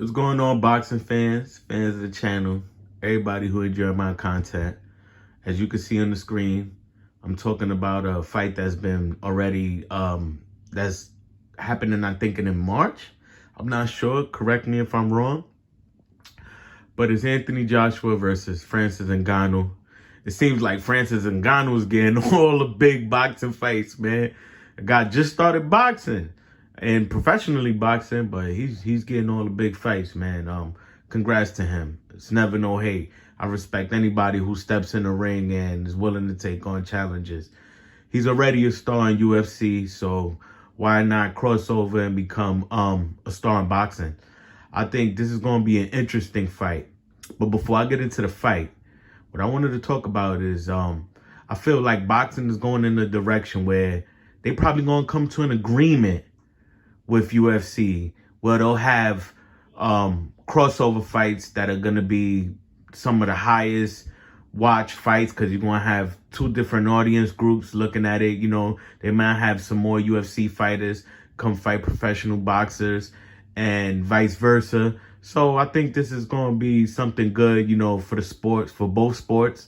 What's going on, boxing fans, fans of the channel, everybody who enjoy my content? As you can see on the screen, I'm talking about a fight that's been already, that's happening, I think, in March. I'm not sure. Correct me if I'm wrong. But it's Anthony Joshua versus Francis Ngannou. It seems like Francis Ngannou is getting all the big boxing fights, man. The guy just started boxing and professionally boxing, but he's getting all the big fights, man. Congrats to him. It's never no hate. I respect anybody who steps in the ring and is willing to take on challenges. He's already a star in UFC, so why not cross over and become a star in boxing? I think this is going to be an interesting fight. But before I get into the fight, what I wanted to talk about is I feel like boxing is going in a direction where they probably going to come to an agreement with UFC where they'll have crossover fights that are going to be some of the highest watch fights, because you're going to have two different audience groups looking at it. You know, they might have some more UFC fighters come fight professional boxers and vice versa. So I think this is going to be something good, you know, for the sports, for both sports,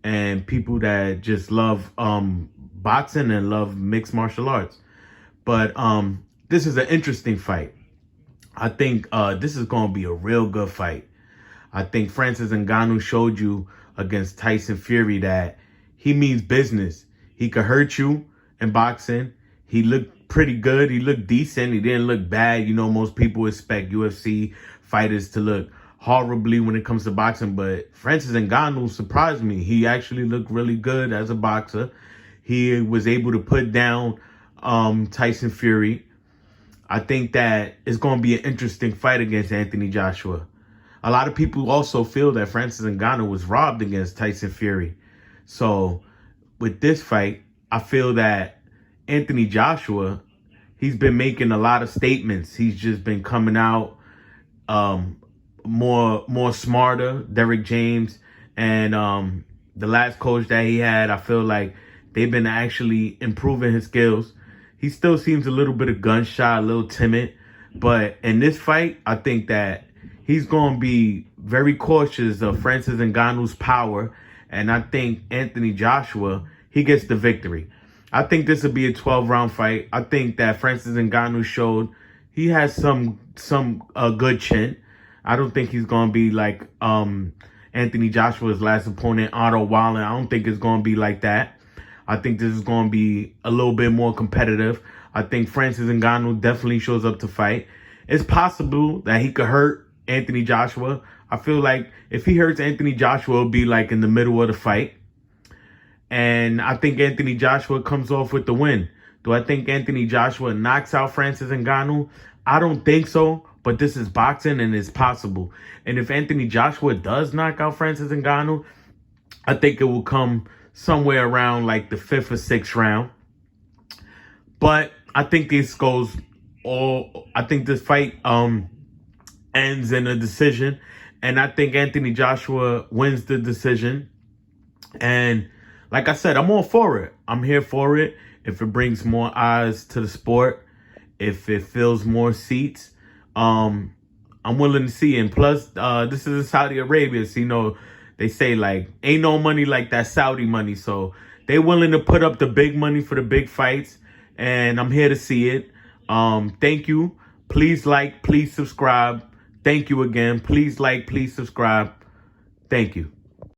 and people that just love boxing and love mixed martial arts. But this is an interesting fight. I think this is going to be a real good fight. I think Francis Ngannou showed you against Tyson Fury that he means business. He could hurt you in boxing. He looked pretty good. He looked decent. He didn't look bad. You know, most people expect UFC fighters to look horribly when it comes to boxing, but Francis Ngannou surprised me. He actually looked really good as a boxer. He was able to put down Tyson Fury. I think that it's going to be an interesting fight against Anthony Joshua. A lot of people also feel that Francis Ngannou was robbed against Tyson Fury. So with this fight, I feel that Anthony Joshua, he's been making a lot of statements. He's just been coming out more smarter. Derek James and the last coach that he had, I feel like they've been actually improving his skills. He still seems a little bit of gun shy, a little timid. But in this fight, I think that he's going to be very cautious of Francis Ngannou's power. And I think Anthony Joshua, he gets the victory. I think this will be a 12-round fight. I think that Francis Ngannou showed he has some good chin. I don't think he's going to be like Anthony Joshua's last opponent, Otto Wallen. I don't think it's going to be like that. I think this is going to be a little bit more competitive. I think Francis Ngannou definitely shows up to fight. It's possible that he could hurt Anthony Joshua. I feel like if he hurts Anthony Joshua, it'll be like in the middle of the fight. And I think Anthony Joshua comes off with the win. Do I think Anthony Joshua knocks out Francis Ngannou? I don't think so, but this is boxing and it's possible. And if Anthony Joshua does knock out Francis Ngannou, I think it will come somewhere around like the 5th or 6th round. But I think this fight ends in a decision. And I think Anthony Joshua wins the decision. And like I said, I'm all for it. I'm here for it. If it brings more eyes to the sport, if it fills more seats, I'm willing to see it. And plus, this is in Saudi Arabia, so, you know, they say, like, ain't no money like that Saudi money. So they're willing to put up the big money for the big fights. And I'm here to see it. Thank you. Please like, please subscribe. Thank you again. Please like, please subscribe. Thank you.